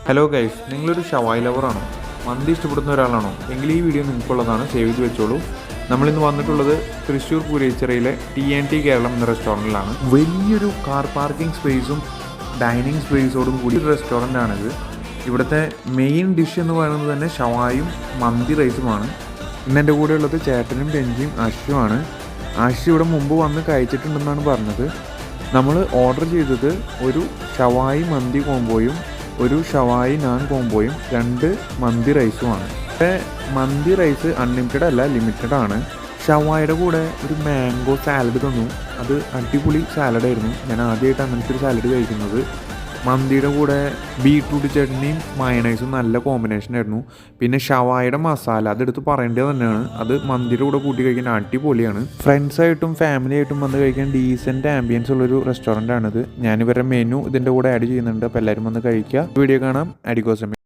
Hello guys, നിങ്ങളൊരു ഷവായി ലവറാണോ? മന്തി ഇഷ്ടപ്പെടുന്ന ഒരാളാണോ? എങ്കിൽ ഈ വീഡിയോ നിങ്ങൾക്കുള്ളതാണ്. സേവ് ചെയ്ത് വെച്ചോളൂ. നമ്മളിന്ന് വന്നിട്ടുള്ളത് തൃശ്ശൂർ പൂരേച്ചിറയിലെ TNT കേരളം എന്ന റെസ്റ്റോറൻറ്റിലാണ്. വലിയൊരു കാർ പാർക്കിംഗ് സ്പേസും ഡൈനിങ് സ്പേസോടും കൂടി ഒരു റെസ്റ്റോറൻ്റാണിത്. ഇവിടുത്തെ മെയിൻ ഡിഷ് എന്ന് പറയുന്നത് തന്നെ ഷവായും മന്തി റൈസുമാണ്. ഇന്ന് എൻ്റെ കൂടെ ഉള്ളത് ചേട്ടനും രഞ്ജിയും അശുവാണ്. അശു ഇവിടെ മുമ്പ് വന്ന് കഴിച്ചിട്ടുണ്ടെന്നാണ് പറഞ്ഞത്. നമ്മൾ ഓർഡർ ചെയ്തത് ഒരു ഷവായി മന്തി കോംബോയും ഒരു ഷവായി നാൻ കോംബോയും 2 മന്തി റൈസുമാണ്. മന്തി റൈസ് അൺലിമിറ്റഡ് അല്ല, ലിമിറ്റഡ് ആണ്. ഷവായിയുടെ കൂടെ ഒരു മാംഗോ സാലഡ് തന്നു. അത് അടിപൊളി സാലഡായിരുന്നു. ഞാൻ ആദ്യമായിട്ട് അങ്ങനത്തെ ഒരു സാലഡ് കഴിക്കുന്നത്. മന്തിയുടെ കൂടെ ബീട്രൂട്ട് ചട്നിയും മയണൈസും നല്ല കോമ്പിനേഷൻ ആയിരുന്നു. പിന്നെ ഷവായിയുടെ മസാല അതെടുത്ത് പറയേണ്ടത് തന്നെയാണ്. അത് മന്തിയുടെ കൂടെ കൂട്ടി കഴിക്കാൻ അടിപൊളിയാണ്. ഫ്രണ്ട്സായിട്ടും ഫാമിലി ആയിട്ടും വന്ന് കഴിക്കാൻ ഡീസൻറ്റ് ആംബിയൻസ് ഉള്ളൊരു റെസ്റ്റോറൻ്റ് ആണിത്. ഞാനിവരുടെ മെനു ഇതിൻ്റെ കൂടെ ആഡ് ചെയ്യുന്നുണ്ട്. അപ്പോൾ എല്ലാവരും വന്ന് കഴിക്കുക. വീഡിയോ കാണാം. അഡിക്കോസമയം.